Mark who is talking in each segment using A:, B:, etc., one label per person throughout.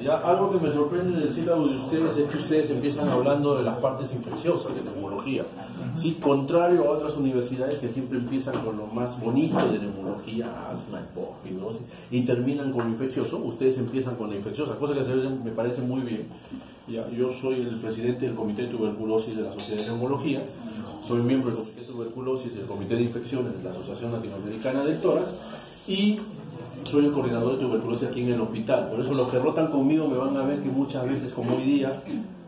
A: Ya, algo que me sorprende del sílabo de ustedes es que ustedes empiezan hablando de las partes infecciosas de neumología, ¿sí? Contrario a otras universidades que siempre empiezan con lo más bonito de neumología, asma, hipognosis, y terminan con lo infeccioso. Ustedes empiezan con la infecciosa, cosa que me parece muy bien. Ya, yo soy el presidente del Comité de Tuberculosis de la Sociedad de Neumología, soy miembro del Comité de Tuberculosis del Comité de Infecciones de la Asociación Latinoamericana de Tórax y soy el coordinador de tuberculosis aquí en el hospital. Por eso los que rotan conmigo me van a ver que muchas veces, como hoy día,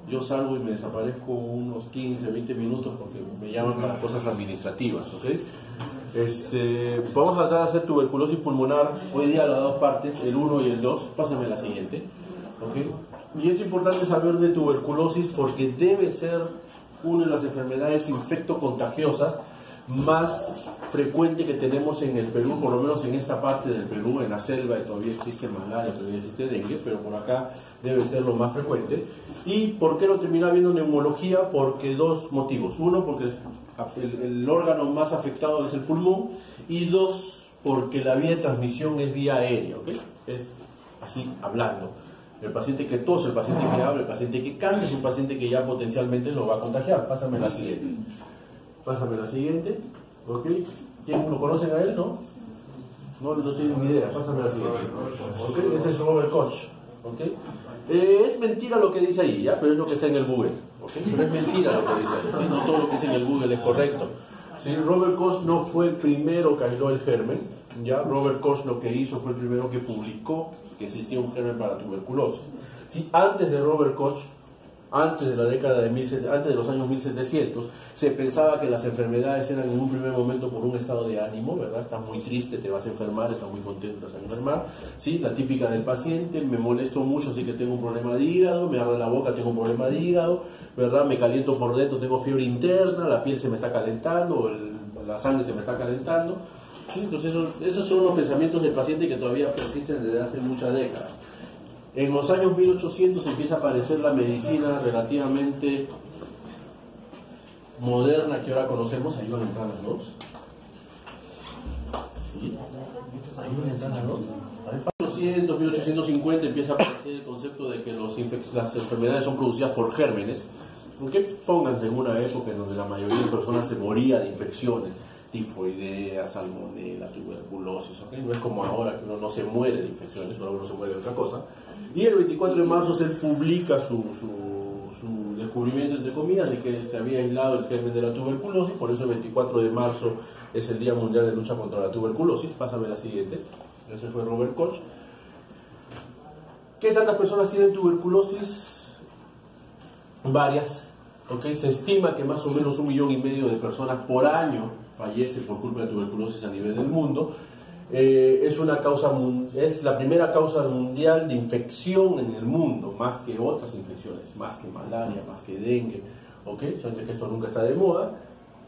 A: yo salgo y me desaparezco unos 15, 20 minutos porque me llaman para cosas administrativas, ¿ok? Vamos a tratar de hacer tuberculosis pulmonar hoy día a las dos partes, el 1 y el 2. Pásame la siguiente, ¿ok? Y es importante saber de tuberculosis porque debe ser una de las enfermedades infectocontagiosas más frecuente que tenemos en el Perú, por lo menos en esta parte del Perú, en la selva, todavía existe malaria, todavía existe dengue, pero por acá debe ser lo más frecuente. ¿Y por qué lo termina viendo neumología? Porque dos motivos. Uno, porque el órgano más afectado es el pulmón, y dos, porque la vía de transmisión es vía aérea, ¿ok? Es así, hablando. El paciente que tose, el paciente que habla, el paciente que canta es un paciente que ya potencialmente lo va a contagiar. Pásame la siguiente. Pásame la siguiente, ¿ok? ¿Lo conocen a él, no? No tienen ni idea, pásame la siguiente. ¿Ok? Ese es Robert Koch, ¿ok? Es mentira lo que dice ahí, ¿ya? Pero es lo que está en el Google, ¿ok? Pero es mentira lo que dice ahí, ¿sí? No todo lo que dice en el Google es correcto. ¿Sí? Robert Koch no fue el primero que aisló el germen, ¿ya? Robert Koch lo que hizo fue el primero que publicó que existía un germen para tuberculosis. ¿Sí? Antes de Robert Koch, antes de la década de antes de los años 1700, se pensaba que las enfermedades eran en un primer momento por un estado de ánimo, ¿verdad? Estás muy triste, te vas a enfermar, estás muy contento, te vas a enfermar, ¿sí? La típica del paciente, me molesto mucho, así que tengo un problema de hígado, me arde la boca, tengo un problema de hígado, ¿verdad? Me caliento por dentro, tengo fiebre interna, la piel se me está calentando, la sangre se me está calentando, ¿sí? Entonces esos son los pensamientos del paciente que todavía persisten desde hace muchas décadas. En los años 1800 empieza a aparecer la medicina relativamente moderna que ahora conocemos. Ayudan a entrar las dos. ¿Sí? Ayudan a entrar las dos. En 1850 empieza a aparecer el concepto de que las enfermedades son producidas por gérmenes. Aunque pónganse en una época en donde la mayoría de personas se moría de infecciones, tifoidea, salmonela, tuberculosis, ¿ok? No es como ahora que uno no se muere de infecciones, solo uno se muere de otra cosa. Y el 24 de marzo se publica su descubrimiento, entre comillas, de que se había aislado el germen de la tuberculosis. Por eso el 24 de marzo es el Día Mundial de Lucha contra la Tuberculosis. Pásame la siguiente. Ese fue Robert Koch. ¿Qué tantas personas tienen tuberculosis? Varias. ¿Okay? Se estima que más o menos 1,5 millones de personas por año fallecen por culpa de tuberculosis a nivel del mundo. Es la primera causa mundial de infección en el mundo, más que otras infecciones, más que malaria, más que dengue, ¿ok? Solamente que esto nunca está de moda.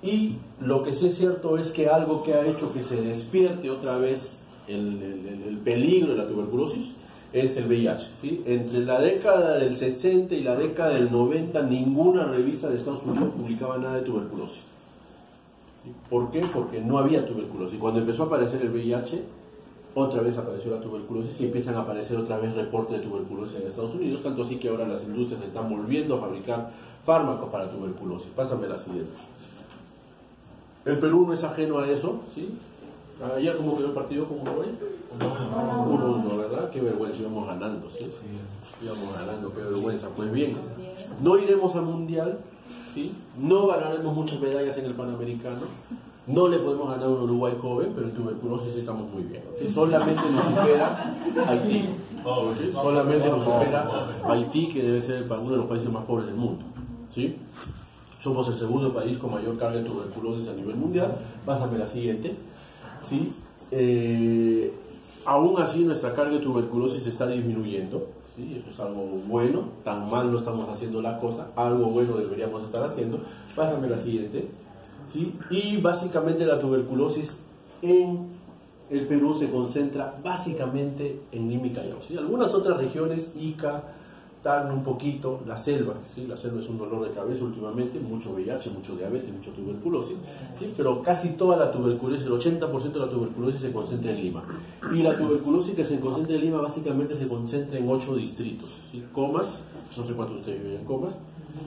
A: Y lo que sí es cierto es que algo que ha hecho que se despierte otra vez el peligro de la tuberculosis es el VIH, ¿sí? Entre la década del 60 y la década del 90 ninguna revista de Estados Unidos publicaba nada de tuberculosis. ¿Por qué? Porque no había tuberculosis. Cuando empezó a aparecer el VIH, otra vez apareció la tuberculosis y empiezan a aparecer otra vez reportes de tuberculosis en Estados Unidos, tanto así que ahora las industrias están volviendo a fabricar fármacos para tuberculosis. Pásame la siguiente. El Perú no es ajeno a eso, ¿sí? Ayer, ¿cómo quedó el partido? ¿Cómo fue? 1-1, ¿verdad? Qué vergüenza, íbamos ganando, ¿sí? Íbamos ganando, qué vergüenza. Pues bien, no iremos al Mundial, ¿sí? No ganaremos muchas medallas en el Panamericano, no le podemos ganar a un Uruguay joven, pero en tuberculosis estamos muy bien, ¿sí? Solamente nos supera Haití, ¿sí? Solamente nos supera Haití, que debe ser uno de los países más pobres del mundo, ¿sí? Somos el segundo país con mayor carga de tuberculosis a nivel mundial. Pásame la siguiente, ¿sí? Aún así nuestra carga de tuberculosis está disminuyendo, ¿sí? Eso es algo bueno, tan mal no estamos haciendo la cosa, algo bueno deberíamos estar haciendo. Pásame la siguiente, ¿sí? Y básicamente la tuberculosis en el Perú se concentra básicamente en Lima y Callao, ¿sí? Algunas otras regiones, Ica, tacno un poquito, la selva, ¿sí? La selva es un dolor de cabeza últimamente, mucho VIH, mucho diabetes, mucho tuberculosis, ¿sí? Pero casi toda la tuberculosis, el 80% de la tuberculosis se concentra en Lima. Y la tuberculosis que se concentra en Lima básicamente se concentra en 8 distritos, ¿sí? Comas, no sé cuántos ustedes viven en Comas,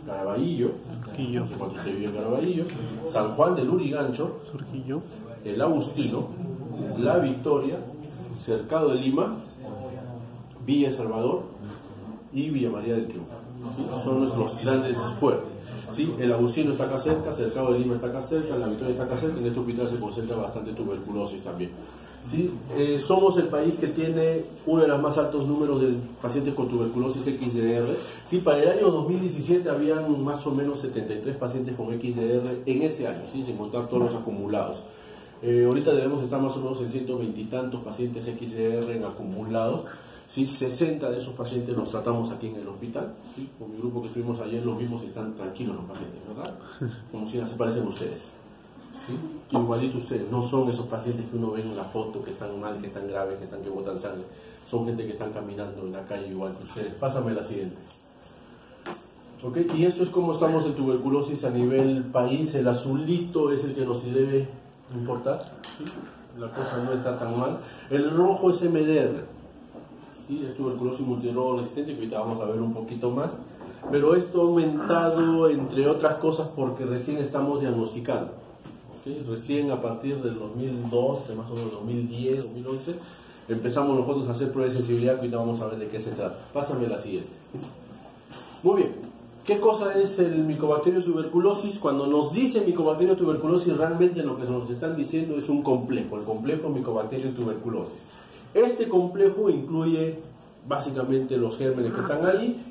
A: Caraballo, no sé cuántos ustedes viven en Caraballo, San Juan del Lurigancho,
B: Surquillo,
A: el Agustino, La Victoria, Cercado de Lima, Villa Salvador y Villa María del Triunfo, ¿sí? Son nuestros grandes fuertes, ¿sí? El Agustino está acá cerca, Cercado de Lima está acá cerca, La Victoria está acá cerca. En este hospital se concentra bastante tuberculosis también, ¿sí? Somos el país que tiene uno de los más altos números de pacientes con tuberculosis XDR, ¿sí? Para el año 2017 habían más o menos 73 pacientes con XDR en ese año, ¿sí? Sin contar todos los acumulados. Ahorita debemos estar más o menos en 120 y tantos pacientes XDR en acumulados, ¿sí? 60 de esos pacientes los tratamos aquí en el hospital, ¿sí? Con mi grupo que estuvimos ayer los vimos y están tranquilos los pacientes, ¿verdad? Como si se parecen ustedes, ¿sí? Igualito ustedes, no son esos pacientes que uno ve en la foto que están mal, que están graves, que están que botan sangre. Son gente que están caminando en la calle igual que ustedes. Pásame la siguiente. ¿Okay? Y esto es como estamos en tuberculosis a nivel país. El azulito es el que nos debe importar, ¿sí? La cosa no está tan mal. El rojo es MDR, ¿sí? Es tuberculosis multidroga resistente, que ahorita vamos a ver un poquito más. Pero esto ha aumentado, entre otras cosas, porque recién estamos diagnosticando, ¿sí? Recién a partir del 2012, más o menos 2010, 2011, empezamos nosotros a hacer pruebas de sensibilidad, que ahorita vamos a ver de qué se trata. Pásame la siguiente. Muy bien. ¿Qué cosa es el Mycobacterium tuberculosis? Cuando nos dice Mycobacterium tuberculosis, realmente lo que nos están diciendo es un complejo, el complejo Mycobacterium tuberculosis. Este complejo incluye básicamente los gérmenes que están ahí.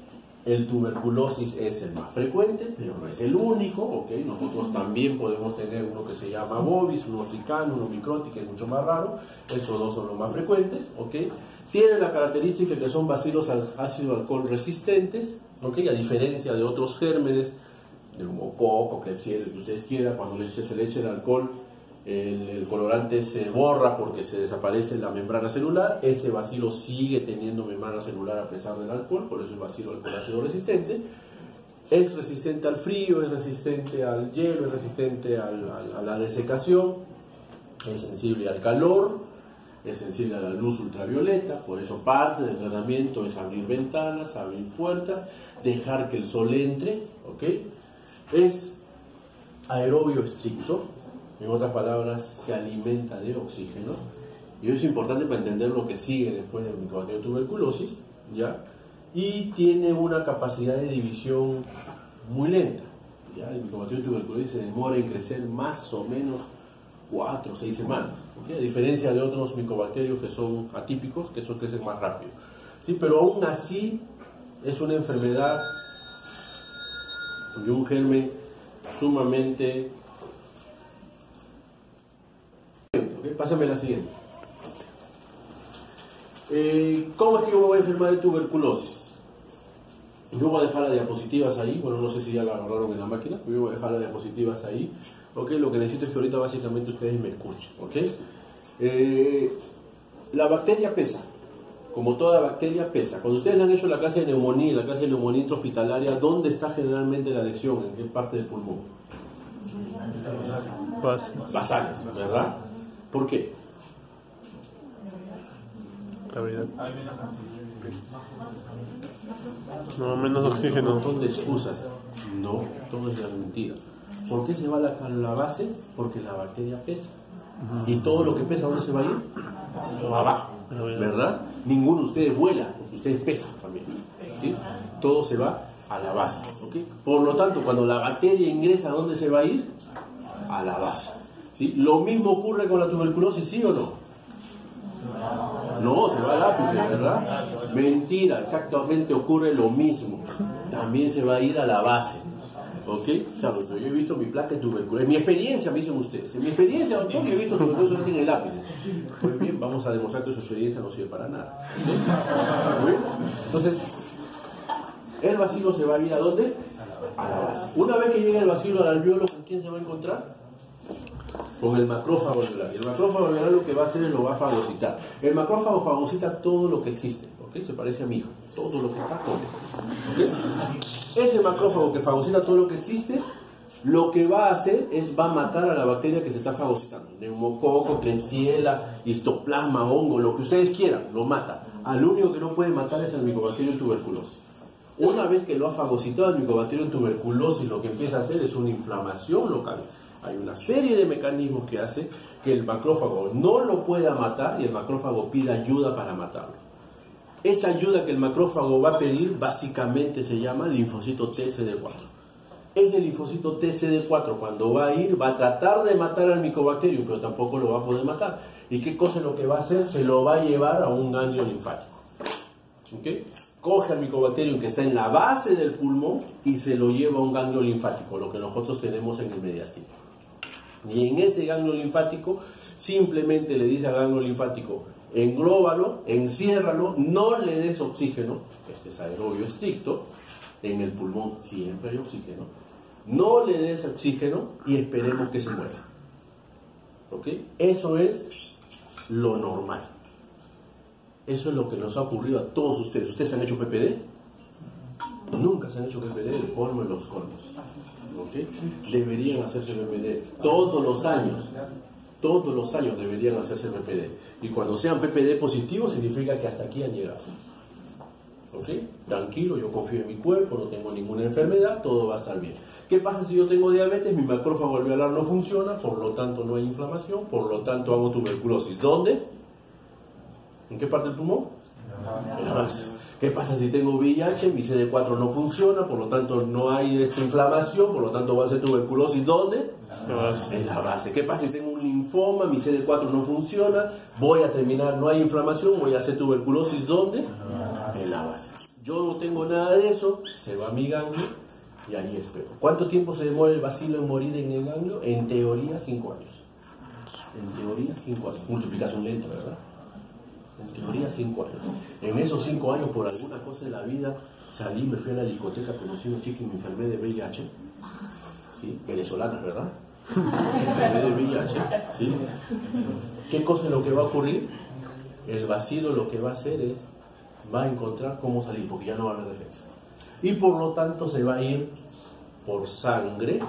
A: El tuberculosis es el más frecuente, pero no es el único, ¿ok? Nosotros también podemos tener uno que se llama bovis, uno africano, uno microti, que es mucho más raro. Esos dos son los más frecuentes, ¿ok? Tienen la característica que son bacilos ácido alcohol resistentes, ¿ok? A diferencia de otros gérmenes, neumococo, Klebsiella, que ustedes quieran, cuando se le echa el alcohol, el colorante se borra porque se desaparece la membrana celular. Este bacilo sigue teniendo membrana celular a pesar del alcohol, por eso es bacilo alcohol ácido resistente. Es resistente al frío, es resistente al hielo, es resistente a la desecación, es sensible al calor, es sensible a la luz ultravioleta. Por eso parte del tratamiento es abrir ventanas, abrir puertas, dejar que el sol entre, ¿ok? Es aerobio estricto, en otras palabras, se alimenta de oxígeno, y eso es importante para entender lo que sigue después del Mycobacterium tuberculosis, ¿ya? Y tiene una capacidad de división muy lenta, ¿ya? El Mycobacterium tuberculosis se demora en crecer más o menos 4 o 6 semanas, ¿okay? A diferencia de otros micobacterios que son atípicos, que eso crecen más rápido, ¿sí? Pero aún así es una enfermedad de un germen sumamente... ¿Okay? Pásame la siguiente. ¿Cómo es que yo me voy a enfermar de tuberculosis? Yo voy a dejar las diapositivas ahí. Bueno, no sé si ya la agarraron en la máquina, pero yo voy a dejar las diapositivas ahí. ¿Okay? Lo que necesito es que ahorita básicamente ustedes me escuchen, ¿okay? La bacteria pesa, como toda bacteria pesa. Cuando ustedes han hecho la clase de neumonía, la clase de neumonía intrahospitalaria, ¿dónde está generalmente la lesión? ¿En qué parte del pulmón? Basales, ¿verdad? ¿Por qué?
B: Gravedad. No, menos oxígeno.
A: Un montón de excusas. No, todo es la mentira. ¿Por qué se va a la base? Porque la bacteria pesa. Y todo lo que pesa, ¿dónde se va a ir? Abajo, ¿verdad? Ninguno de ustedes vuela, ustedes pesan también, ¿sí? Todo se va a la base, ¿okay? Por lo tanto, cuando la bacteria ingresa, ¿a dónde se va a ir? A la base, ¿sí? Lo mismo ocurre con la tuberculosis, ¿sí o no? No, se va al ápice, ¿verdad? Mentira, exactamente ocurre lo mismo. También se va a ir a la base. ¿Ok? Claro, yo he visto mi placa de tuberculosis. En mi experiencia, me dicen ustedes. En mi experiencia, doctor, yo he visto tuberculosis en el ápice. Pues bien, vamos a demostrar que su experiencia no sirve para nada. ¿Okay? Entonces, el bacilo se va a ir ¿a dónde? A la base. Una vez que llegue el bacilo al alveolo, ¿con quién se va a encontrar? Con el macrófago alveolar. Y el macrófago alveolar lo que va a hacer es lo va a fagocitar. El macrófago fagocita todo lo que existe. ¿Ok? Se parece a mi hijo. todo lo que está por dentro. ¿Okay? Ese macrófago que fagocita todo lo que existe, lo que va a hacer es, va a matar a la bacteria que se está fagocitando. Neumococo, Klebsiella, histoplasma, hongo, lo que ustedes quieran, lo mata. Al único que no puede matar es al Mycobacterium tuberculosis. Una vez que lo ha fagocitado el Mycobacterium tuberculosis, lo que empieza a hacer es una inflamación local. Hay una serie de mecanismos que hace que el macrófago no lo pueda matar y el macrófago pida ayuda para matarlo. Esa ayuda que el macrófago va a pedir básicamente se llama linfocito TCD4. Ese linfocito TCD4 cuando va a ir, va a tratar de matar al Mycobacterium, pero tampoco lo va a poder matar. ¿Y qué cosa es lo que va a hacer? Se lo va a llevar a un ganglio linfático. ¿Okay? Coge al Mycobacterium que está en la base del pulmón y se lo lleva a un ganglio linfático, lo que nosotros tenemos en el mediastino. Y en ese ganglio linfático simplemente le dice al ganglio linfático: englóbalo, enciérralo, no le des oxígeno, este es aerobio estricto, en el pulmón siempre hay oxígeno, no le des oxígeno y esperemos que se muera. ¿Ok? Eso es lo normal. Eso es lo que nos ha ocurrido a todos ustedes. ¿Ustedes han hecho PPD? Nunca se han hecho PPD, el colmo de los colmos. ¿Okay? Deberían hacerse PPD todos los años. Todos los años deberían hacerse PPD. Y cuando sean PPD positivos significa que hasta aquí han llegado. ¿Ok? Tranquilo, yo confío en mi cuerpo, no tengo ninguna enfermedad, todo va a estar bien. ¿Qué pasa si yo tengo diabetes? Mi macrófago alveolar no funciona, por lo tanto no hay inflamación, por lo tanto hago tuberculosis. ¿Dónde? ¿En qué parte del pulmón? En la base. ¿Qué pasa si tengo VIH? Mi CD4 no funciona, por lo tanto no hay inflamación, por lo tanto va a ser tuberculosis. ¿Dónde? En la base. ¿Qué pasa si tengo un linfoma? Mi CD4 no funciona, voy a terminar, no hay inflamación, voy a hacer tuberculosis. ¿Dónde? En la base. Yo no tengo nada de eso, se va a mi ganglio y ahí espero. ¿Cuánto tiempo se demora el bacilo en morir en el ganglio? En teoría 5 años. En teoría 5 años. Multiplicación lenta, ¿verdad? En teoría 5 años. En esos 5 años, por alguna cosa de la vida, salí, me fui a la discoteca, conocí a una chica y me enfermé de VIH. ¿Sí? Venezolana, ¿verdad? Me enfermé de VIH. ¿Sí? ¿Qué cosa es lo que va a ocurrir? El bacilo lo que va a hacer es, va a encontrar cómo salir, porque ya no va a haber defensa. Y por lo tanto se va a ir por sangre,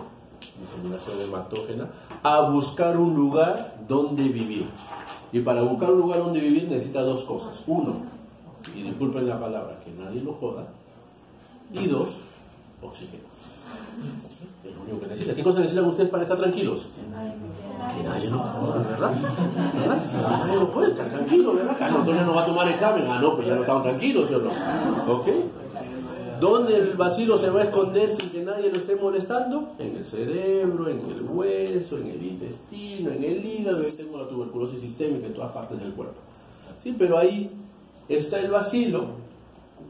A: diseminación hematógena, a buscar un lugar donde vivir. Y para buscar un lugar donde vivir necesita dos cosas. Uno, y disculpen la palabra, que nadie lo joda. Y dos, oxígeno. Es lo único que necesita. ¿Qué cosas necesitan ustedes para estar tranquilos? Que nadie lo joda, ¿verdad? Nadie lo puede estar tranquilo, ¿verdad? Entonces no va a tomar examen. Ah, no, pues ya no estamos tranquilos, ¿sí o no? ¿Ok? ¿Dónde el bacilo se va a esconder sin que nadie lo esté molestando? En el cerebro, en el hueso, en el intestino, en el hígado. Ahí tengo la tuberculosis sistémica en todas partes del cuerpo. Sí, pero ahí está el bacilo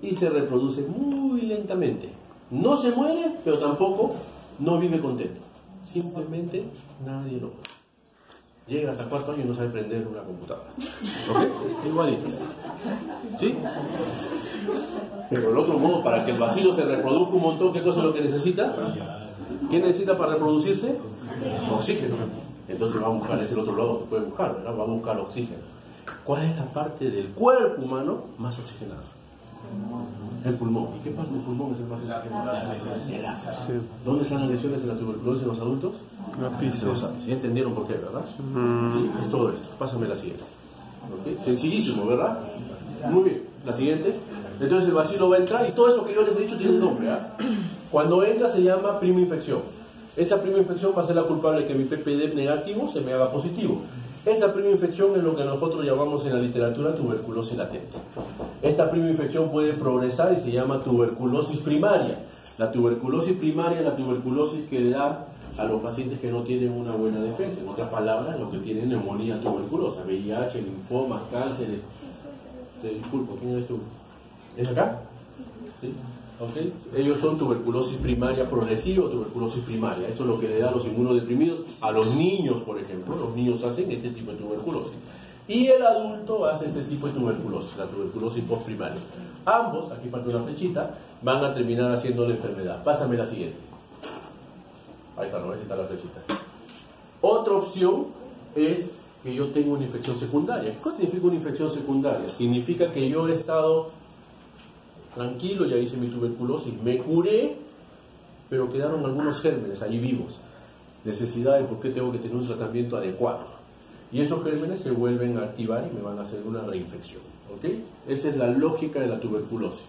A: y se reproduce muy lentamente. No se muere, pero tampoco no vive contento. Simplemente nadie lo puede. Llega hasta 4 años y no sabe prender una computadora. ¿Ok? Igualito. ¿Sí? Pero el otro modo, para que el bacilo se reproduzca un montón, ¿qué cosa es lo que necesita? ¿Qué necesita para reproducirse? Oxígeno. Entonces va a buscar, es el otro lado que puede buscar, ¿verdad? Va a buscar oxígeno. ¿Cuál es la parte del cuerpo humano más oxigenada? El pulmón. ¿Y qué parte del pulmón es el más oxigenado? El ácido.
B: Sí.
A: ¿Dónde están las lesiones de la tuberculosis en los adultos?
B: La pizza.
A: ¿Ya entendieron por qué, verdad? Sí, es todo esto. Pásame la siguiente. ¿Okay? Sencillísimo, ¿verdad? Muy bien. La siguiente. Entonces el bacilo va a entrar y todo eso que yo les he dicho tiene un nombre. Cuando entra se llama prima infección. Esa prima infección va a ser la culpable de que mi PPD negativo se me haga positivo. Esa prima infección es lo que nosotros llamamos en la literatura tuberculosis latente. Esta prima infección puede progresar y se llama tuberculosis primaria. La tuberculosis primaria es la tuberculosis que le da a los pacientes que no tienen una buena defensa. En otras palabras, los que tienen neumonía tuberculosa, VIH, linfomas, cánceres. Te disculpo, ¿quién eres tú? ¿Es acá? ¿Sí? ¿Okay? Ellos son tuberculosis primaria progresiva o tuberculosis primaria. Eso es lo que le da a los inmunodeprimidos, a los niños, por ejemplo. Los niños hacen este tipo de tuberculosis. Y el adulto hace este tipo de tuberculosis, la tuberculosis postprimaria. Ambos, aquí falta una flechita, van a terminar haciendo la enfermedad. Pásame la siguiente. Ahí está, ¿no? Ahí está la flechita. Otra opción es que yo tengo una infección secundaria. ¿Qué significa una infección secundaria? Significa que yo he estado tranquilo, ya hice mi tuberculosis, me curé, pero quedaron algunos gérmenes ahí vivos. Necesidad de por qué tengo que tener un tratamiento adecuado. Y esos gérmenes se vuelven a activar y me van a hacer una reinfección. ¿Ok? Esa es la lógica de la tuberculosis.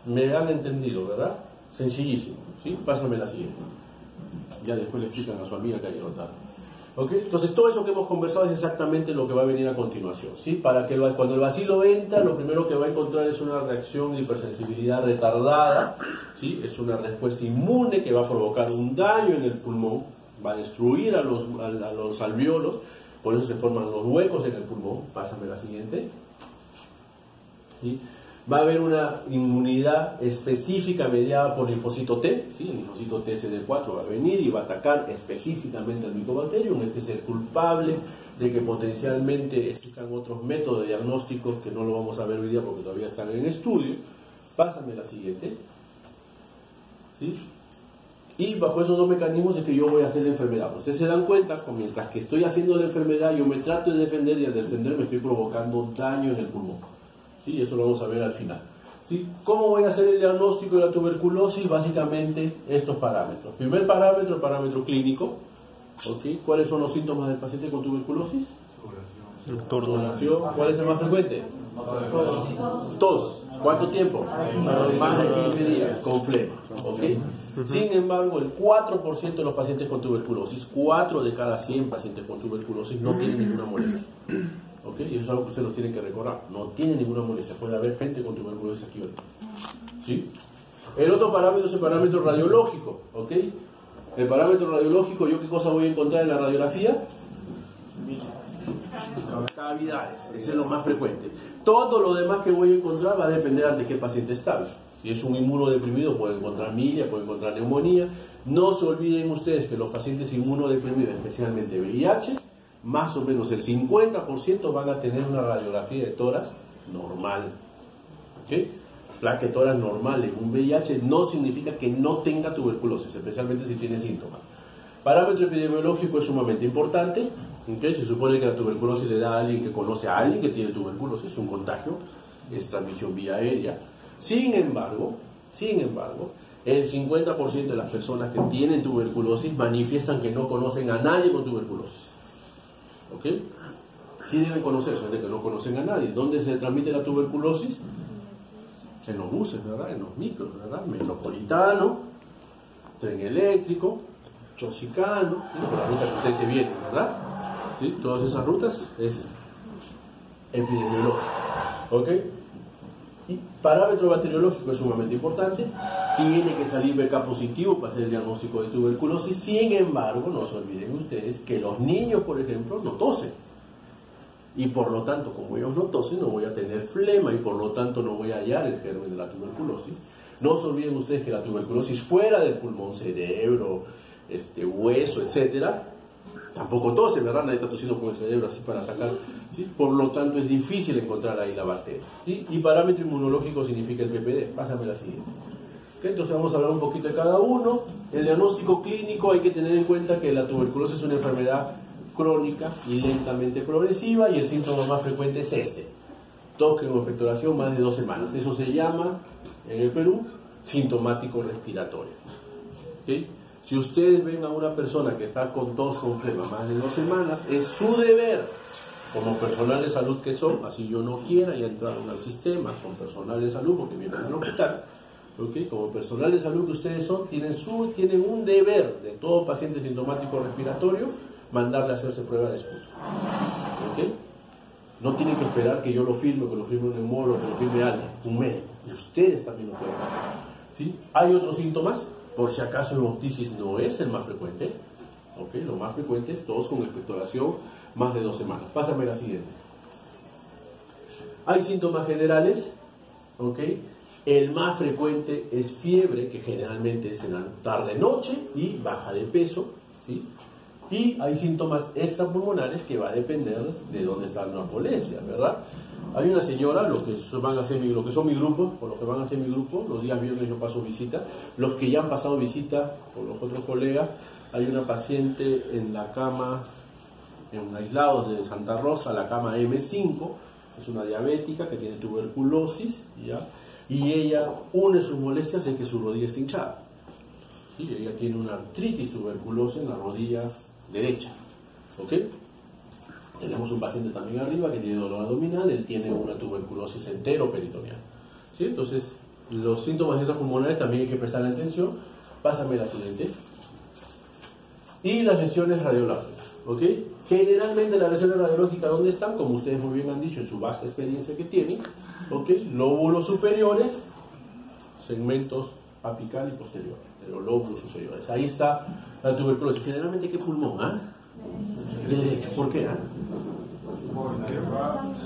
A: Me han entendido, ¿verdad? Sencillísimo. ¿Sí? Pásame la siguiente. Ya después le explican a su amiga que hay que notar. ¿Ok? Entonces todo eso que hemos conversado es exactamente lo que va a venir a continuación. ¿Sí? Para que cuando el bacilo entra, lo primero que va a encontrar es una reacción de hipersensibilidad retardada. ¿Sí? Es una respuesta inmune que va a provocar un daño en el pulmón, va a destruir a los alvéolos, por eso se forman los huecos en el pulmón. Pásame la siguiente. ¿Sí? Va a haber una inmunidad específica mediada por linfocito T, ¿sí? El linfocito TCD4 va a venir y va a atacar específicamente al Mycobacterium. Este es el culpable de que potencialmente existan otros métodos de diagnóstico que no lo vamos a ver hoy día porque todavía están en estudio. Pásame la siguiente. ¿Sí? Y bajo esos dos mecanismos es que yo voy a hacer la enfermedad. Ustedes se dan cuenta, que mientras que estoy haciendo la enfermedad, yo me trato de defender y al defender me estoy provocando daño en el pulmón. ¿Sí? Eso lo vamos a ver al final. ¿Sí? ¿Cómo voy a hacer el diagnóstico de la tuberculosis? Básicamente estos parámetros. Primer parámetro, el parámetro clínico. ¿Okay? ¿Cuáles son los síntomas del paciente con tuberculosis? Sudoración. ¿Cuál es el más frecuente? Tos. ¿Cuánto tiempo? Más de 15 días, con flema. ¿Okay? Sin embargo, el 4% de los pacientes con tuberculosis, 4 de cada 100 pacientes con tuberculosis no tienen ninguna molestia. ¿Okay? Y eso es algo que ustedes lo tienen que recordar. No tiene ninguna molestia. Puede haber gente con tuberculosis aquí hoy. ¿Sí? El otro parámetro es el parámetro radiológico. ¿Okay? El parámetro radiológico, ¿yo qué cosa voy a encontrar en la radiografía? Cavidades. Ese es lo más frecuente. Todo lo demás que voy a encontrar va a depender de qué paciente está. Si es un inmunodeprimido, puede encontrar milia, puede encontrar neumonía. No se olviden ustedes que los pacientes inmunodeprimidos, especialmente VIH, más o menos el 50% van a tener una radiografía de tórax normal. ¿Okay? Placa de tórax normal en un VIH no significa que no tenga tuberculosis, especialmente si tiene síntomas. Parámetro epidemiológico es sumamente importante. ¿Okay? Se supone que la tuberculosis le da a alguien que conoce a alguien que tiene tuberculosis, es un contagio, es transmisión vía aérea. Sin embargo, el 50% de las personas que tienen tuberculosis manifiestan que no conocen a nadie con tuberculosis. ¿Ok? Sí deben conocerse, de que no conocen a nadie. ¿Dónde se transmite la tuberculosis? En los buses, ¿verdad? En los micros, ¿verdad? Metropolitano, tren eléctrico, Chosicano, ¿sí? Por la ruta que ustedes se vienen, ¿verdad? ¿Sí? Todas esas rutas es epidemiológico. ¿Ok? Y parámetro bacteriológico es sumamente importante. Tiene que salir BK positivo para hacer el diagnóstico de tuberculosis. Sin embargo, no se olviden ustedes que los niños, por ejemplo, no tosen. Y por lo tanto, como ellos no tosen, no voy a tener flema y por lo tanto no voy a hallar el germen de la tuberculosis. No se olviden ustedes que la tuberculosis fuera del pulmón, cerebro, hueso, etcétera, tampoco tose, ¿verdad? Nadie está tosiendo con el cerebro así para sacar, ¿sí? Por lo tanto es difícil encontrar ahí la bacteria, ¿sí? Y parámetro inmunológico significa el PPD. Pásame la siguiente. ¿Okay? Entonces vamos a hablar un poquito de cada uno. El diagnóstico clínico, hay que tener en cuenta que la tuberculosis es una enfermedad crónica y lentamente progresiva y el síntoma más frecuente es tos con expectoración más de 2 semanas. Eso se llama en el Perú sintomático respiratorio. ¿Okay? Si ustedes ven a una persona que está con tos con flema más de 2 semanas, es su deber, como personal de salud que son, así yo no quiera y entraron al sistema, son personal de salud porque vienen al hospital, ¿okay? Como personal de salud que ustedes son, tienen un deber de todo paciente sintomático respiratorio, mandarle a hacerse prueba de esputo. ¿Okay? No tienen que esperar que yo lo firme, que lo firme un neumólogo, que lo firme alguien, un médico. Y ustedes también lo pueden hacer. ¿Sí? Hay otros síntomas. Por si acaso el otitis no es el más frecuente, ¿okay? Lo más frecuente es tos con expectoración más de 2 semanas. Pásame la siguiente. Hay síntomas generales, ¿okay? El más frecuente es fiebre, que generalmente es en la tarde-noche y baja de peso, ¿sí? Y hay síntomas extrapulmonares que va a depender de dónde están las molestias, ¿verdad? Hay una señora, lo que son mi grupo, por lo que van a hacer mi grupo, los días viernes yo paso visita, los que ya han pasado visita con los otros colegas, hay una paciente en la cama, en aislados de Santa Rosa, la cama M5, es una diabética que tiene tuberculosis, ¿ya? y ella une sus molestias en que su rodilla está hinchada. ¿Sí? Ella tiene una artritis tuberculosa en la rodilla derecha. ¿Ok? Tenemos un paciente también arriba que tiene dolor abdominal, él tiene una tuberculosis enteroperitoneal. ¿Sí? Entonces, los síntomas de esas pulmonares también hay que prestar atención. Pásame la siguiente. Y las lesiones radiológicas. ¿Ok? Generalmente las lesiones radiológicas, ¿dónde están? Como ustedes muy bien han dicho en su vasta experiencia que tienen. ¿Ok? Lóbulos superiores, segmentos apical y posterior, de los lóbulos superiores. Ahí está la tuberculosis. Generalmente, ¿qué pulmón? ¿Ah? Derecho. ¿Por qué? ¿Ah?
C: Porque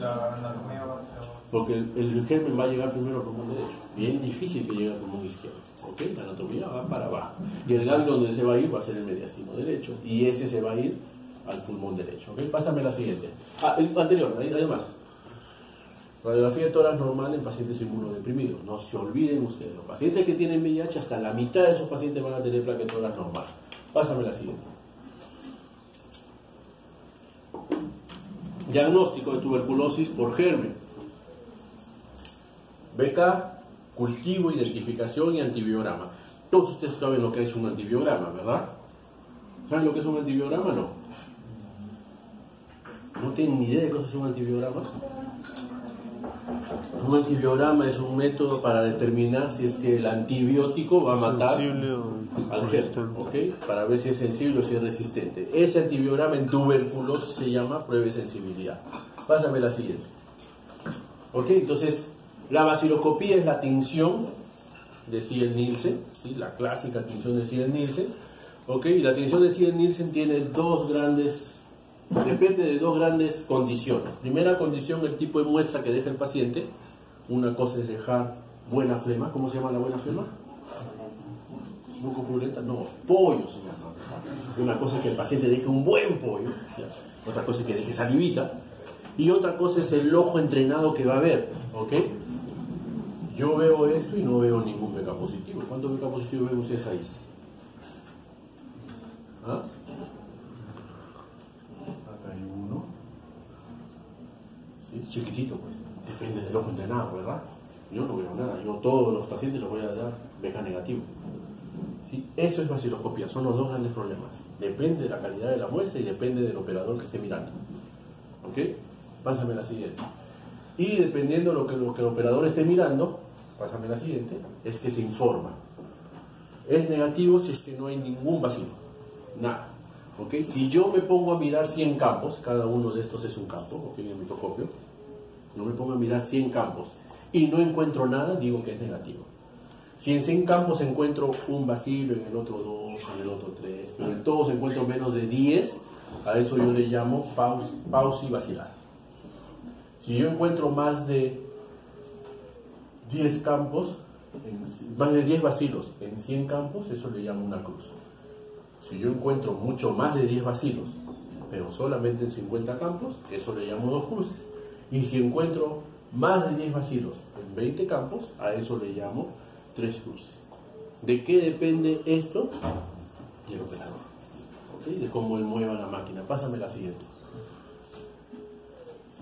C: la anatomía va hacia abajo.
A: Porque el germen va a llegar primero al pulmón derecho. Bien difícil que llegue al pulmón izquierdo. ¿Ok? La anatomía va para abajo. Y el ganglio donde se va a ir va a ser el mediastino derecho. Y ese se va a ir al pulmón derecho. ¿Ok? Pásame la siguiente. Anterior, además. Radiografía de tórax normal en pacientes inmunodeprimidos. No se olviden ustedes. Los pacientes que tienen VIH, hasta la mitad de esos pacientes van a tener placa de tórax normal. Pásame la siguiente. Diagnóstico de tuberculosis por germen. Beca, cultivo, identificación y antibiograma. Todos ustedes saben lo que es un antibiograma, ¿verdad? ¿Saben lo que es un antibiograma? No. ¿No tienen ni idea de qué es un antibiograma? Un antibiograma es un método para determinar si es que el antibiótico va a matar al germen, ¿ok? Para ver si es sensible o si es resistente. Ese antibiograma en tuberculosis se llama prueba de sensibilidad. Pásame la siguiente. ¿Ok? Entonces, la baciloscopía es la tinción de Ziel-Nielsen, ¿sí? La clásica tinción de Ziel-Nielsen. ¿Ok? Y la tinción de Ziel-Nielsen tiene depende de dos grandes condiciones. Primera condición, el tipo de muestra que deja el paciente. Una cosa es dejar buena flema. ¿Cómo se llama la buena flema? ¿Mucopurulenta? No, pollo se llama. Una cosa es que el paciente deje un buen pollo. Otra cosa es que deje salivita. Y otra cosa es el ojo entrenado que va a ver. ¿Ok? Yo veo esto y no veo ningún BK positivo. ¿Cuántos BK positivos ven ustedes ahí? ¿Ah? Acá hay uno. ¿Sí? Chiquitito, pues. Depende del ojo entrenado, ¿verdad? Yo no veo nada. Yo todos los pacientes los voy a dar BK negativo. ¿Sí? Eso es baciloscopía. Son los dos grandes problemas. Depende de la calidad de la muestra y depende del operador que esté mirando. ¿Ok? Pásame la siguiente. Y dependiendo de lo que el operador esté mirando, pásame la siguiente, es que se informa. Es negativo si es que no hay ningún bacilo. Nada. ¿Ok? Si yo me pongo a mirar 100 campos, cada uno de estos es un campo, ¿ok? En el mitocopio, no me pongo a mirar 100 campos y no encuentro nada, digo que es negativo. Si en 100 campos encuentro un bacilo, en el otro 2, en el otro 3, pero en todos encuentro menos de 10, a eso yo le llamo pausi bacilar. Si yo encuentro más de 10 campos, más de 10 bacilos en 100 campos, eso le llamo una cruz. Si yo encuentro mucho más de 10 bacilos, pero solamente en 50 campos, eso le llamo dos cruces. Y si encuentro más de 10 bacilos en 20 campos, a eso le llamo 3 cruces. ¿De qué depende esto? Del operador. ¿Okay? De cómo él mueva la máquina. Pásame la siguiente.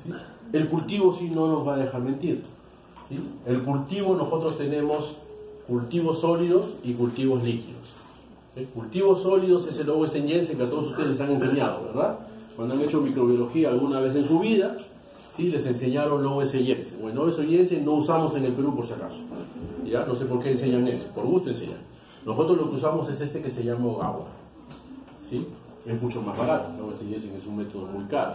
A: ¿Sí? El cultivo sí no nos va a dejar mentir. ¿Sí? El cultivo, nosotros tenemos cultivos sólidos y cultivos líquidos. ¿Sí? Cultivos sólidos es el Augustin Jensen que a todos ustedes les han enseñado, ¿verdad? Cuando han hecho microbiología alguna vez en su vida, ¿sí? Les enseñaron Lowe Jensen. Bueno, Lowe Jensen no usamos en el Perú por si acaso. ¿Ya? No sé por qué enseñan eso, por gusto enseñan. Nosotros lo que usamos es este que se llama Ogawa. ¿Sí? Es mucho más barato. Lowe Jensen es un método muy caro.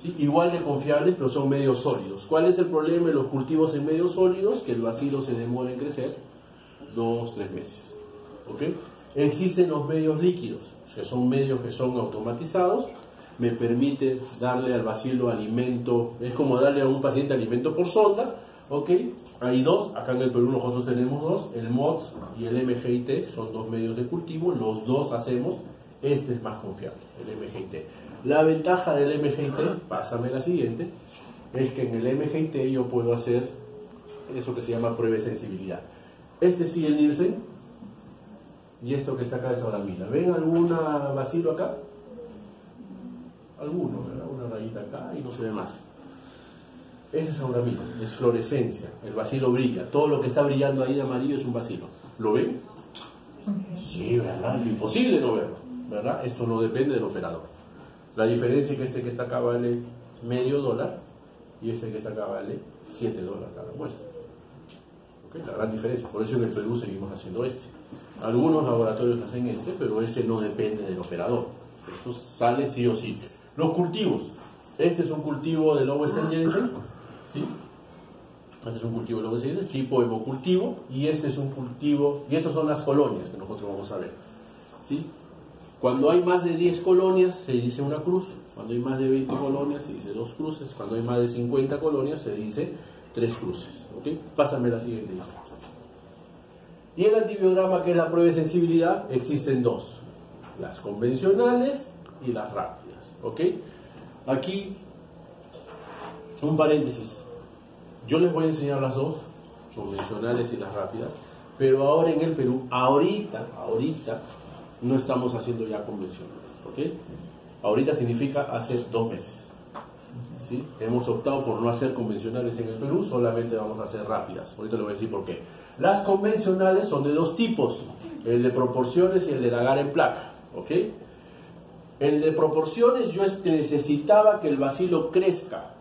A: ¿Sí? Igual de confiables, pero son medios sólidos. ¿Cuál es el problema de los cultivos en medios sólidos? Que el bacilo se demora en crecer 2-3 meses. ¿Ok? Existen los medios líquidos, que son medios que son automatizados, me permite darle al bacilo alimento, es como darle a un paciente alimento por sonda, ¿ok? Hay dos, acá en el Perú nosotros tenemos dos, el MOTS y el MGIT, son dos medios de cultivo, los dos hacemos, este es más confiable, el MGIT. La ventaja del MGIT, pásame la siguiente, es que en el MGIT yo puedo hacer eso que se llama prueba de sensibilidad. Este sí el Nielsen, y esto que está acá es auramina. ¿Ven alguna bacilo acá? Alguno, ¿verdad? Una rayita acá y no se ve más. Ese es auramino, es fluorescencia, el bacilo brilla, todo lo que está brillando ahí de amarillo es un bacilo. ¿Lo ven? Sí, ¿verdad? Es imposible no verlo, ¿verdad? Esto no depende del operador. La diferencia es que este que está acá vale $0.50 y este que está acá vale $7 cada muestra. ¿Okay? La gran diferencia, por eso en el Perú seguimos haciendo este. Algunos laboratorios hacen este, pero este no depende del operador. Esto sale sí o sí. Los cultivos. Este es un cultivo de lobo estadounidense, ¿sí? Este es un cultivo de lobo estadounidense, tipo hemocultivo, y este es un cultivo, y estas son las colonias que nosotros vamos a ver, ¿sí? Cuando hay más de 10 colonias se dice una cruz, cuando hay más de 20 colonias se dice 2 cruces, cuando hay más de 50 colonias se dice 3 cruces, ¿ok? Pásame la siguiente. Y el antibiograma, que es la prueba de sensibilidad, existen dos, las convencionales y las rápidas, ¿ok? Aquí, un paréntesis, yo les voy a enseñar las dos, convencionales y las rápidas, pero ahora en el Perú, ahorita, no estamos haciendo ya convencionales, ¿ok? Ahorita significa hace 2 meses, ¿sí? Hemos optado por no hacer convencionales en el Perú, solamente vamos a hacer rápidas, ahorita les voy a decir por qué. Las convencionales son de 2 tipos, el de proporciones y el de agar en placa, ¿ok? El de proporciones yo necesitaba que el bacilo crezca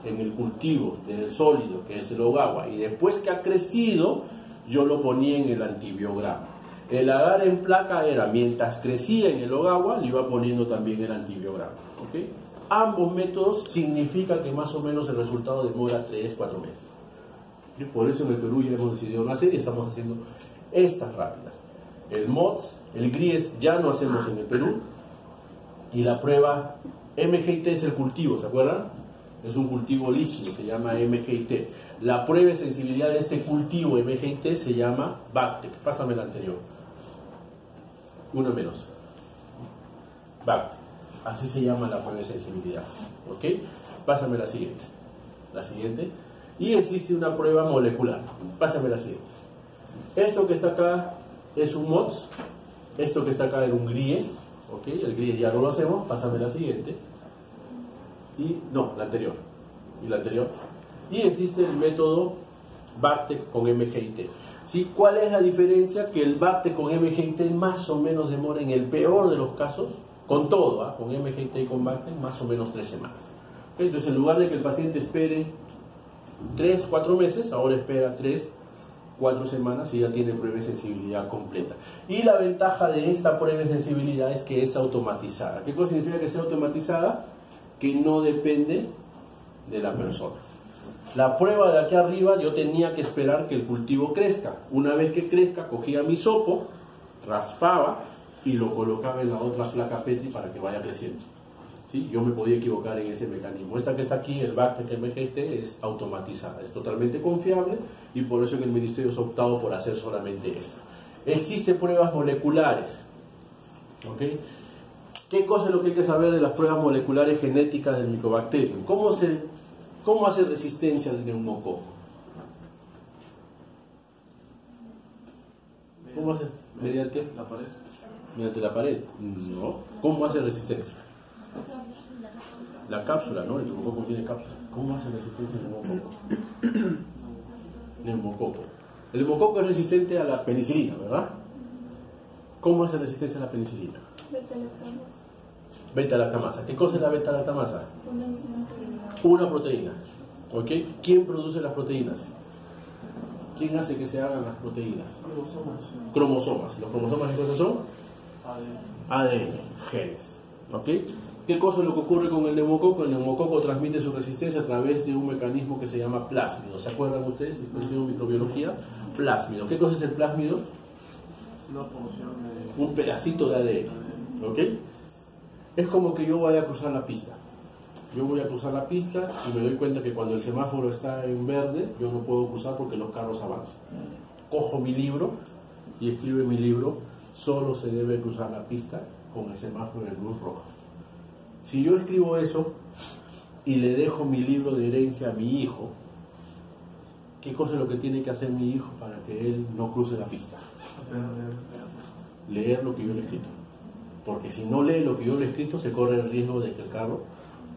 A: en el cultivo del sólido, que es el Ogawa, y después que ha crecido, yo lo ponía en el antibiograma. El agar en placa era, mientras crecía en el Ogawa, le iba poniendo también el antibiograma, ¿ok? Ambos métodos significa que más o menos el resultado demora 3-4 meses. ¿Sí? Por eso en el Perú ya hemos decidido no hacer y estamos haciendo estas rápidas. El MOTS, el GRIES ya no hacemos en el Perú, y la prueba MGT es el cultivo, ¿se acuerdan? Es un cultivo líquido, se llama MGT. La prueba de sensibilidad de este cultivo MGT se llama BACTEC. Pásame la anterior. Una menos. BACTEC. Así se llama la prueba de sensibilidad. ¿Ok? Pásame la siguiente. La siguiente. Y existe una prueba molecular. Pásame la siguiente. Esto que está acá es un MOTS. Esto que está acá era un GRIES. ¿Ok? El GRIES ya no lo hacemos. Pásame la siguiente. Y no, la anterior. Y la anterior. Y existe el método BACTEC con MGT. ¿Sí? ¿Cuál es la diferencia? Que el BACTEC con MGT más o menos demora, en el peor de los casos, con todo, con MGT y con BACTEC, más o menos 3 semanas. ¿Okay? Entonces, en lugar de que el paciente espere 3-4 meses, ahora espera 3-4 semanas y ya tiene prueba de sensibilidad completa. Y la ventaja de esta prueba de sensibilidad es que es automatizada. ¿Qué cosa significa que sea automatizada? Que no depende de la persona. La prueba de aquí arriba yo tenía que esperar que el cultivo crezca. Una vez que crezca, cogía mi hisopo, raspaba y lo colocaba en la otra placa Petri para que vaya creciendo. ¿Sí? Yo me podía equivocar en ese mecanismo. Esta que está aquí, el BACTEC MGT, es automatizada, es totalmente confiable y por eso que el Ministerio ha optado por hacer solamente esta. Existen pruebas moleculares. ¿Ok? ¿Qué cosa es lo que hay que saber de las pruebas moleculares genéticas del Mycobacterium? ¿Cómo hace resistencia el neumococo? ¿Cómo hace? ¿Mediante la pared? ¿Mediante la pared? No. ¿Cómo hace resistencia? La cápsula, ¿no? El neumococo tiene cápsula. ¿Cómo hace resistencia el neumococo? Neumococo. El neumococo es resistente a la penicilina, ¿verdad? ¿Cómo hace resistencia a la penicilina? Beta-lactamasa. ¿Qué cosa es la beta-lactamasa? Una proteína. ¿Ok? ¿Quién produce las proteínas? ¿Quién hace que se hagan las proteínas? Cromosomas. ¿Los cromosomas qué cosas son? ADN, genes. ¿Ok? ¿Qué cosa es lo que ocurre con el neumococo? El neumococo transmite su resistencia a través de un mecanismo que se llama plásmido. ¿Se acuerdan ustedes? Disposición de microbiología. Plásmido. ¿Qué cosa es el plásmido? Un pedacito de ADN. ¿Ok? Es como que yo vaya a cruzar la pista. Yo voy a cruzar la pista y me doy cuenta que cuando el semáforo está en verde, yo no puedo cruzar porque los carros avanzan. Cojo mi libro y escribo en mi libro, solo se debe cruzar la pista con el semáforo en luz roja. Si yo escribo eso y le dejo mi libro de herencia a mi hijo, ¿qué cosa es lo que tiene que hacer mi hijo para que él no cruce la pista? Leer lo que yo le he escrito. Porque si no lee lo que yo le he escrito, se corre el riesgo de que el carro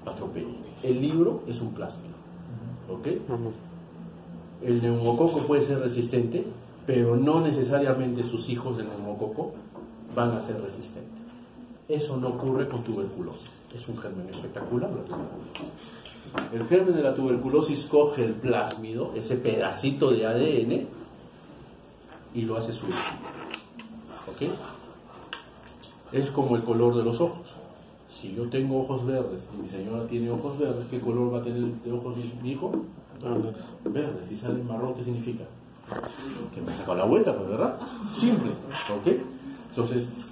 A: atropelle. El libro es un plásmido. ¿ok?
B: Vamos.
A: El neumococo puede ser resistente, pero no necesariamente sus hijos del neumococo van a ser resistentes. Eso no ocurre con tuberculosis. Es un germen espectacular la tuberculosis. El germen de la tuberculosis coge el plásmido, ese pedacito de ADN, y lo hace suyo. ¿Ok? Es como el color de los ojos. Si yo tengo ojos verdes y mi señora tiene ojos verdes, ¿qué color va a tener de ojos mi hijo? Verdes. Si sale marrón, ¿qué significa? Que me ha sacado la vuelta, pues, ¿verdad? Simple. ¿Ok? Entonces,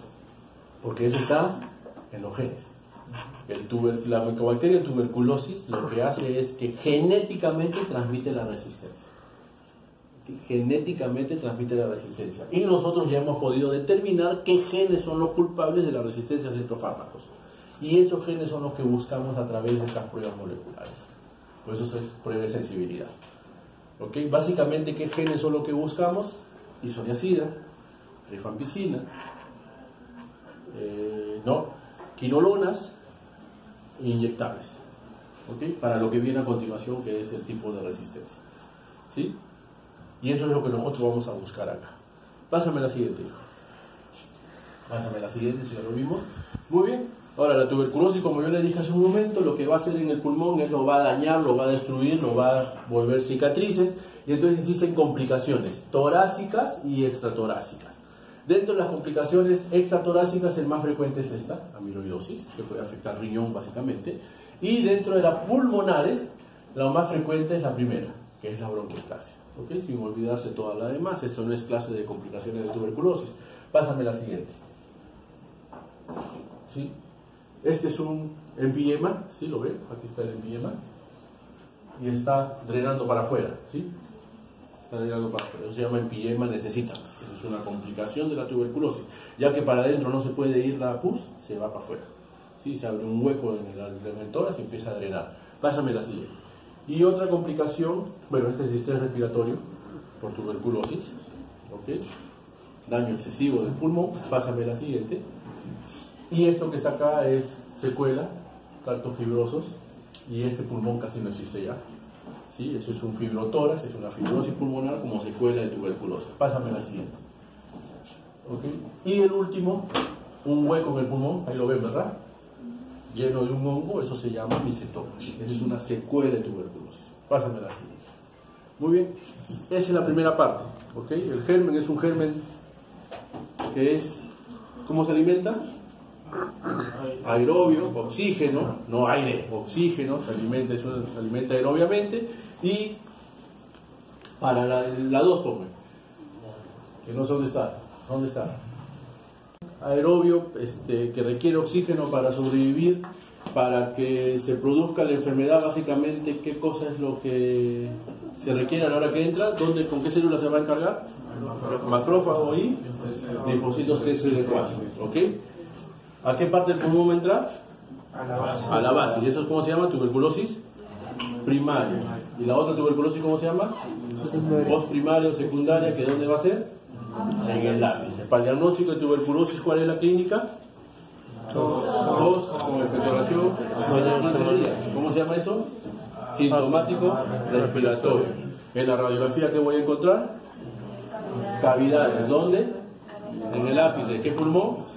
A: porque eso está en los genes. La Mycobacterium tuberculosis lo que hace es que genéticamente transmite la resistencia. Genéticamente transmite la resistencia. Y nosotros ya hemos podido determinar qué genes son los culpables de la resistencia a ciertos fármacos. Y esos genes son los que buscamos a través de estas pruebas moleculares. Por eso es prueba de sensibilidad. ¿Ok? Básicamente, ¿qué genes son los que buscamos? Isoniazida, rifampicina, quinolonas inyectables. ¿Ok? Para lo que viene a continuación, que es el tipo de resistencia. ¿Sí? Y eso es lo que nosotros vamos a buscar acá. Pásame la siguiente. Pásame la siguiente, si ya lo vimos. Muy bien. Ahora, la tuberculosis, como yo le dije hace un momento, lo que va a hacer en el pulmón es lo va a dañar, lo va a destruir, lo va a volver cicatrices, y entonces existen complicaciones torácicas y extratorácicas. Dentro de las complicaciones extratorácicas, el más frecuente es esta, amiloidosis, que puede afectar riñón básicamente, y dentro de las pulmonares, la más frecuente es la primera, que es la bronquiectasia. ¿Ok? Sin olvidarse toda la demás, esto no es clase de complicaciones de tuberculosis. Pásame la siguiente. ¿Sí? Este es un empiema, ¿sí lo ven? Aquí está el empiema. Y está drenando para afuera, ¿sí? Está drenando para afuera. Eso se llama empiema necesitans. Es una complicación de la tuberculosis. Ya que para adentro no se puede ir la pus, se va para afuera. ¿Sí? Se abre un hueco en el tórax y empieza a drenar. Pásame la siguiente. Y otra complicación, bueno, este es el estrés respiratorio por tuberculosis, ¿ok? Daño excesivo del pulmón. Pásame la siguiente. Y esto que está acá es secuela, tractos fibrosos, y este pulmón casi no existe ya. ¿Sí? Eso es un fibrotórax, es una fibrosis pulmonar como secuela de tuberculosis. Pásame la siguiente. ¿Okay? Y el último, un hueco en el pulmón, ahí lo ven, ¿verdad? Lleno de un hongo, eso se llama micetoma. Esa es una secuela de tuberculosis. Pásame la siguiente. Muy bien, esa es la primera parte. ¿Okay? El germen es un germen que es, ¿cómo se alimenta? Aerobio, oxígeno, no aire, oxígeno, se alimenta aerobiamente. Y para la 2 ponme, que no sé dónde está. Aerobio, que requiere oxígeno para sobrevivir, para que se produzca la enfermedad. Básicamente, ¿qué cosa es lo que se requiere a la hora que entra? ¿Con qué célula se va a encargar? Macrófago y linfocitos TCD4, ¿ok? ¿A qué parte del pulmón va a entrar? A la base. ¿Y eso cómo se llama? Tuberculosis primaria. ¿Y la otra tuberculosis cómo se llama? Postprimaria o secundaria, que ¿dónde va a ser? En el lápiz. Para el diagnóstico de tuberculosis, ¿cuál es la clínica? Tos con expectoración. ¿Cómo se llama eso? Sintomático respiratorio. En la radiografía, ¿qué voy a encontrar? Cavidades. ¿Dónde? En el ápice. ¿Qué pulmón?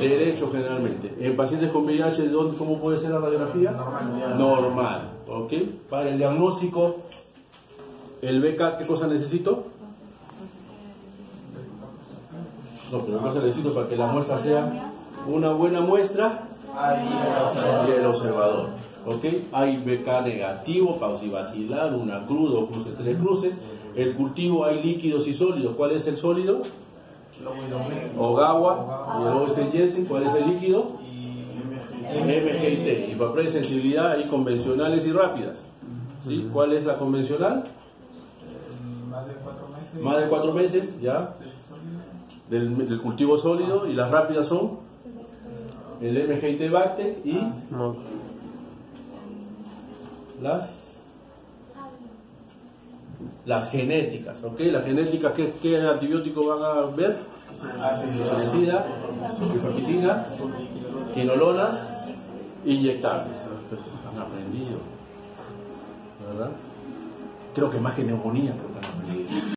A: Derecho generalmente. En pacientes con VIH, ¿cómo puede ser la radiografía? Normal. ¿Ok? Para el diagnóstico, el BK, ¿qué cosa necesito? No, pero ¿qué cosa necesito para que la muestra sea una buena muestra? Y el observador. ¿Ok? Hay BK negativo, pausivacilar, una cruda o cruces, 3 cruces. El cultivo hay líquidos y sólidos. ¿Cuál es el sólido? Ogawa. Y luego este Jensen, ¿cuál es el líquido? MGT. Y para prueba de sensibilidad hay convencionales y rápidas. ¿Sí? ¿Cuál es la convencional? Más de 4 meses, ya. Del cultivo sólido. Y las rápidas son el MGT Bactec y las genéticas, ¿ok? Las genéticas, ¿qué antibiótico van a ver? Isoniazida, rifampicina, quinolonas, inyectables. Han aprendido, ¿verdad? Creo que más que neumonía provoca neumonía.